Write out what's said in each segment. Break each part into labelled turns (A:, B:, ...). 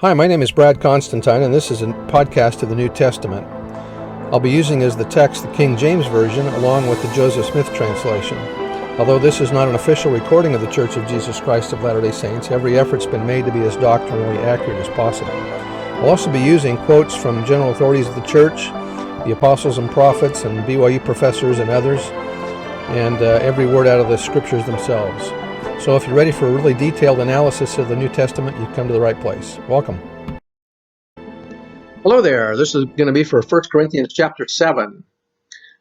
A: Hi, my name is Brad Constantine, and this is a podcast of the New Testament. I'll be using as the text the King James Version along with the Joseph Smith translation. Although this is not an official recording of the Church of Jesus Christ of Latter-day Saints, every effort's been made to be as doctrinally accurate as possible. I'll also be using quotes from general authorities of the Church, the apostles and prophets, and BYU professors and others, and every word out of the Scriptures themselves. So if you're ready for a really detailed analysis of the New Testament, you've come to the right place. Welcome. Hello there. This is going to be for 1 Corinthians chapter 7.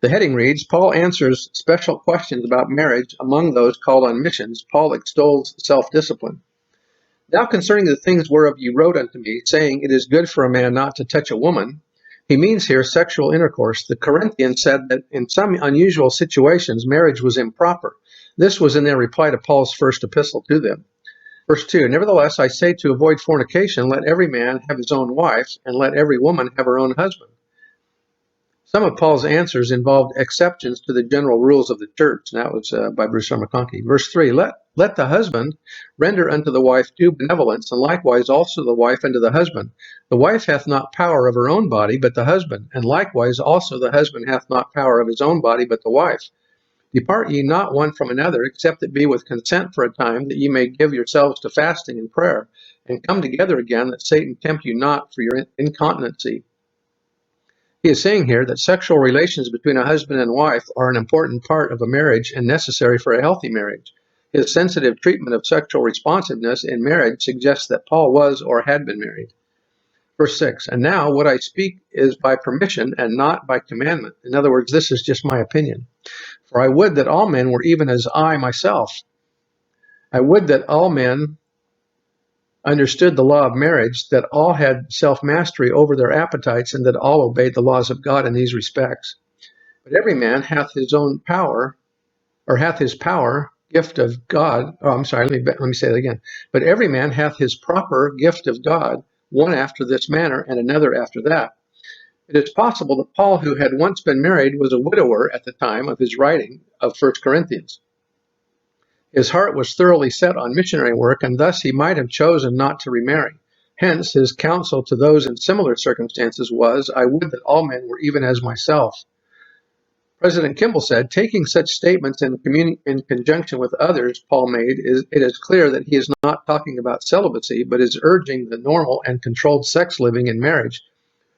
A: The heading reads, Paul answers special questions about marriage among those called on missions. Paul extols self-discipline. Now concerning the things whereof you wrote unto me, saying, it is good for a man not to touch a woman, he means here sexual intercourse. The Corinthians said that in some unusual situations, marriage was improper. This was in their reply to Paul's first epistle to them. Verse 2, Nevertheless, I say to avoid fornication, let every man have his own wife, and let every woman have her own husband. Some of Paul's answers involved exceptions to the general rules of the church, and that was by Bruce R. McConkie. Verse 3, Let the husband render unto the wife due benevolence, and likewise also the wife unto the husband. The wife hath not power of her own body, but the husband, and likewise also the husband hath not power of his own body, but the wife. Depart ye not one from another, except it be with consent for a time, that ye may give yourselves to fasting and prayer, and come together again, that Satan tempt you not for your incontinency. He is saying here that sexual relations between a husband and wife are an important part of a marriage and necessary for a healthy marriage. His sensitive treatment of sexual responsiveness in marriage suggests that Paul was or had been married. Verse 6, And now what I speak is by permission and not by commandment. In other words, this is just my opinion. For I would that all men were even as I myself. I would that all men understood the law of marriage, that all had self-mastery over their appetites, and that all obeyed the laws of God in these respects. But every man hath his own power, or hath his power, gift of God. Let me say that again. But every man hath his proper gift of God, one after this manner, and another after that. It is possible that Paul, who had once been married, was a widower at the time of his writing of 1 Corinthians. His heart was thoroughly set on missionary work, and thus he might have chosen not to remarry. Hence, his counsel to those in similar circumstances was, I would that all men were even as myself. President Kimball said, taking such statements in conjunction with others Paul made, it is clear that he is not talking about celibacy, but is urging the normal and controlled sex living in marriage,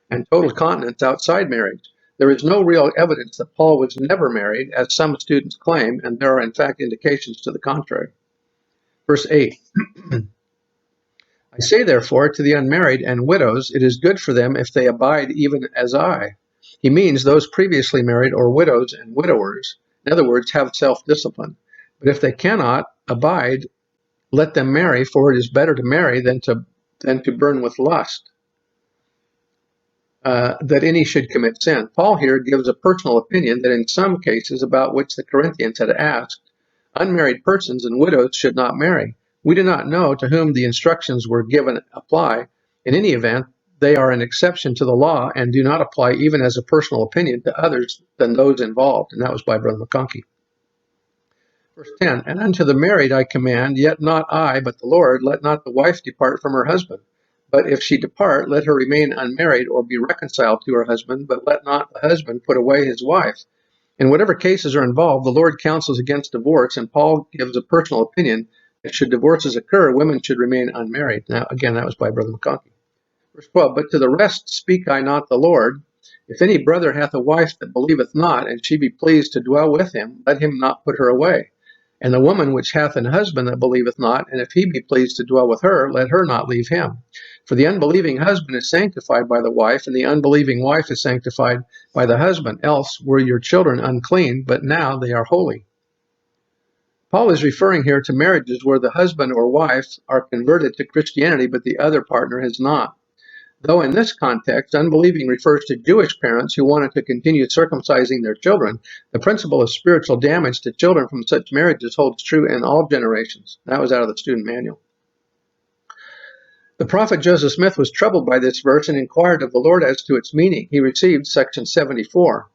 A: and total continence outside marriage. There is no real evidence that Paul was never married, as some students claim, and there are in fact indications to the contrary. Verse 8, I say therefore to the unmarried and widows, it is good for them if they abide even as I. He means those previously married or widows and widowers, in other words, have self-discipline. But if they cannot abide, let them marry, for it is better to marry than to burn with lust. That any should commit sin. Paul here gives a personal opinion that in some cases about which the Corinthians had asked, unmarried persons and widows should not marry. We do not know to whom the instructions were given apply. In any event, they are an exception to the law and do not apply even as a personal opinion to others than those involved. And that was by Brother McConkie. Verse 10, And unto the married I command, yet not I, but the Lord, let not the wife depart from her husband. But if she depart, let her remain unmarried or be reconciled to her husband, but let not the husband put away his wife. In whatever cases are involved, the Lord counsels against divorce, and Paul gives a personal opinion that should divorces occur, women should remain unmarried. Now, again, that was by Brother McConkie. Verse 12, But to the rest speak I not the Lord. If any brother hath a wife that believeth not, and she be pleased to dwell with him, let him not put her away. And the woman which hath an husband that believeth not, and if he be pleased to dwell with her, let her not leave him. For the unbelieving husband is sanctified by the wife, and the unbelieving wife is sanctified by the husband. Else were your children unclean, but now they are holy. Paul is referring here to marriages where the husband or wife are converted to Christianity, but the other partner has not. Though in this context, unbelieving refers to Jewish parents who wanted to continue circumcising their children, the principle of spiritual damage to children from such marriages holds true in all generations. That was out of the student manual. The prophet Joseph Smith was troubled by this verse and inquired of the Lord as to its meaning. He received section 74,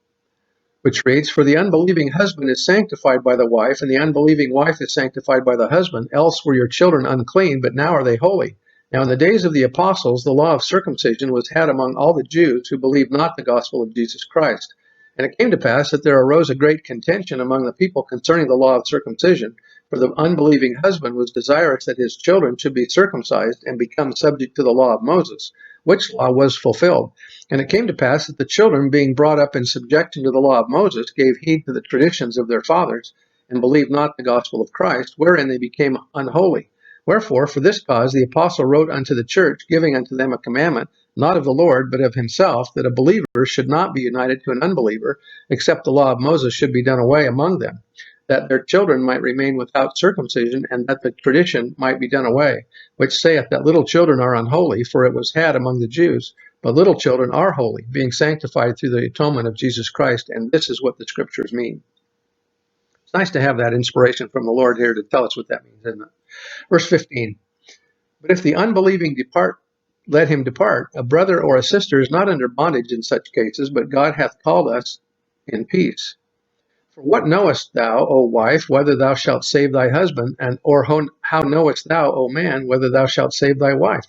A: which reads, For the unbelieving husband is sanctified by the wife, and the unbelieving wife is sanctified by the husband. Else were your children unclean, but now are they holy. Now in the days of the apostles, the law of circumcision was had among all the Jews who believed not the gospel of Jesus Christ. And it came to pass that there arose a great contention among the people concerning the law of circumcision, for the unbelieving husband was desirous that his children should be circumcised and become subject to the law of Moses, which law was fulfilled. And it came to pass that the children, being brought up in subjection to the law of Moses, gave heed to the traditions of their fathers, and believed not the gospel of Christ, wherein they became unholy. Wherefore, for this cause the apostle wrote unto the church, giving unto them a commandment, not of the Lord, but of himself, that a believer should not be united to an unbeliever, except the law of Moses should be done away among them, that their children might remain without circumcision, and that the tradition might be done away, which saith that little children are unholy, for it was had among the Jews. But little children are holy, being sanctified through the atonement of Jesus Christ, and this is what the Scriptures mean. It's nice to have that inspiration from the Lord here to tell us what that means, isn't it? Verse 15, but if the unbelieving depart, let him depart. A brother or a sister is not under bondage in such cases, but God hath called us in peace. For what knowest thou, O wife, whether thou shalt save thy husband, or how knowest thou, O man, whether thou shalt save thy wife?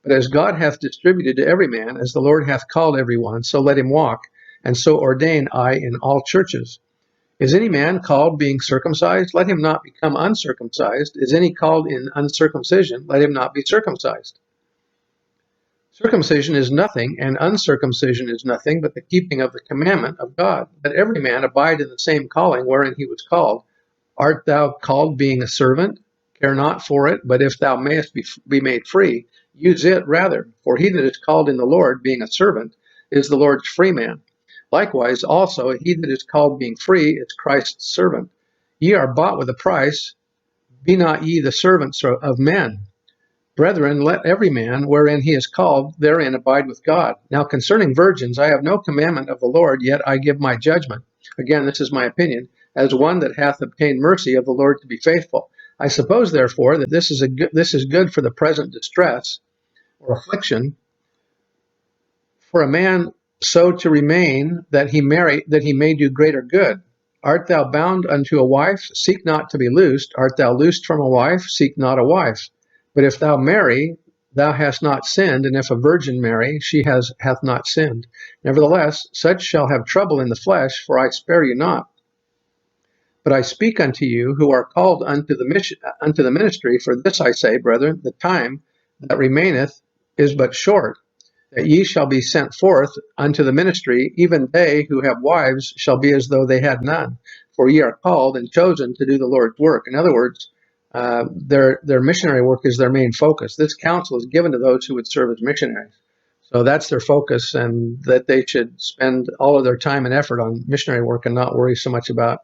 A: But as God hath distributed to every man, as the Lord hath called every one, so let him walk, and so ordain I in all churches. Is any man called being circumcised? Let him not become uncircumcised. Is any called in uncircumcision? Let him not be circumcised. Circumcision is nothing, and uncircumcision is nothing, but the keeping of the commandment of God. Let every man abide in the same calling wherein he was called. Art thou called being a servant? Care not for it, but if thou mayest be made free, use it rather. For he that is called in the Lord, being a servant, is the Lord's free man. Likewise also he that is called being free is Christ's servant. Ye are bought with a price. Be not ye the servants of men. Brethren, let every man, wherein he is called, therein abide with God. Now concerning virgins, I have no commandment of the Lord, yet I give my judgment. Again, this is my opinion, as one that hath obtained mercy of the Lord to be faithful. I suppose, therefore, that this is good for the present distress, or affliction, for a man so to remain that he may do greater good. Art thou bound unto a wife? Seek not to be loosed. Art thou loosed from a wife? Seek not a wife. But if thou marry, thou hast not sinned, and if a virgin marry, she hath not sinned. Nevertheless, such shall have trouble in the flesh, for I spare you not. But I speak unto you who are called unto the ministry, for this I say, brethren, the time that remaineth is but short, that ye shall be sent forth unto the ministry, even they who have wives shall be as though they had none. For ye are called and chosen to do the Lord's work. In other words, their missionary work is their main focus. This counsel is given to those who would serve as missionaries. So that's their focus, and that they should spend all of their time and effort on missionary work and not worry so much about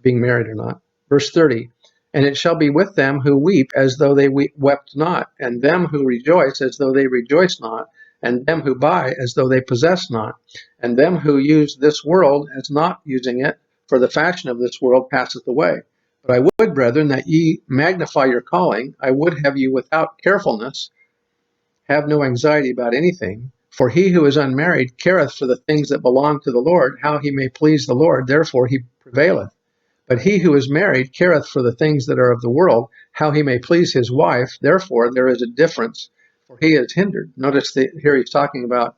A: being married or not. Verse 30, and it shall be with them who weep as though they wept not, and them who rejoice as though they rejoice not, and them who buy as though they possess not, and them who use this world as not using it, for the fashion of this world passeth away. But I would, brethren, that ye magnify your calling. I would have you without carefulness. Have no anxiety about anything. For he who is unmarried careth for the things that belong to the Lord, how he may please the Lord, therefore he prevaileth. But he who is married careth for the things that are of the world, how he may please his wife, therefore there is a difference, for he is hindered. Notice that here he's talking about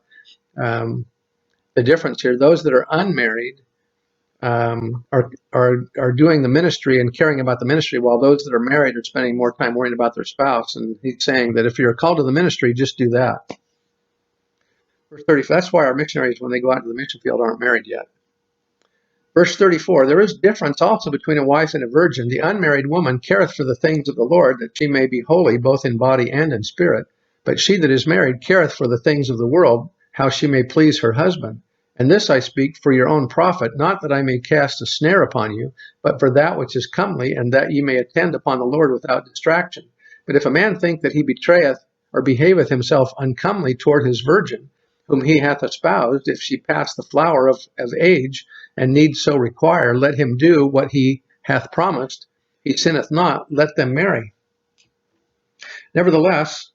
A: the difference here. Those that are unmarried are doing the ministry and caring about the ministry, while those that are married are spending more time worrying about their spouse. And he's saying that if you're called to the ministry, just do that. Verse 30, that's why our missionaries, when they go out to the mission field, aren't married yet. Verse 34, there is difference also between a wife and a virgin. The unmarried woman careth for the things of the Lord, that she may be holy both in body and in spirit. But she that is married careth for the things of the world, how she may please her husband. And this I speak for your own profit, not that I may cast a snare upon you, but for that which is comely, and that ye may attend upon the Lord without distraction. But if a man think that he betrayeth or behaveth himself uncomely toward his virgin, whom he hath espoused, if she pass the flower of age, and need so require, let him do what he hath promised. He sinneth not, let them marry. Nevertheless,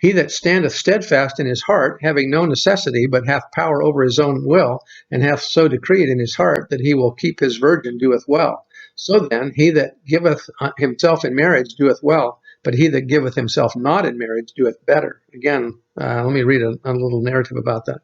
A: he that standeth steadfast in his heart, having no necessity, but hath power over his own will, and hath so decreed in his heart that he will keep his virgin, doeth well. So then, he that giveth himself in marriage doeth well. but he that giveth himself not in marriage doeth better. Again, let me read a little narrative about that.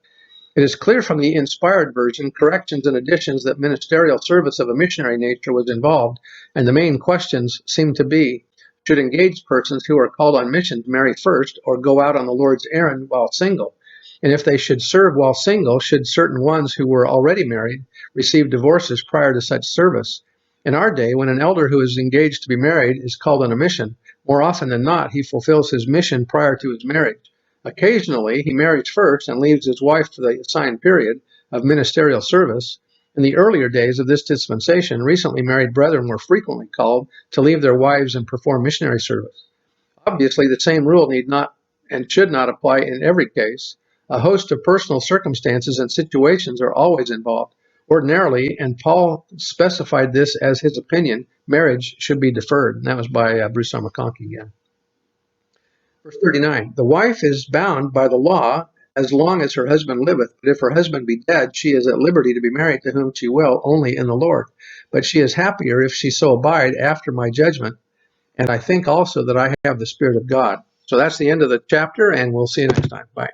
A: It is clear from the inspired version, corrections and additions, that ministerial service of a missionary nature was involved, and the main questions seem to be, should engaged persons who are called on missions marry first or go out on the Lord's errand while single? And if they should serve while single, should certain ones who were already married receive divorces prior to such service? In our day, when an elder who is engaged to be married is called on a mission, more often than not, he fulfills his mission prior to his marriage. Occasionally, he marries first and leaves his wife for the assigned period of ministerial service. In the earlier days of this dispensation, recently married brethren were frequently called to leave their wives and perform missionary service. Obviously, the same rule need not and should not apply in every case. A host of personal circumstances and situations are always involved. Ordinarily, and Paul specified this as his opinion, marriage should be deferred. And that was by Bruce R. McConkie again. Verse 39, the wife is bound by the law as long as her husband liveth, but if her husband be dead, she is at liberty to be married to whom she will, only in the Lord. But she is happier if she so abide after my judgment, and I think also that I have the Spirit of God. So that's the end of the chapter, and we'll see you next time. Bye.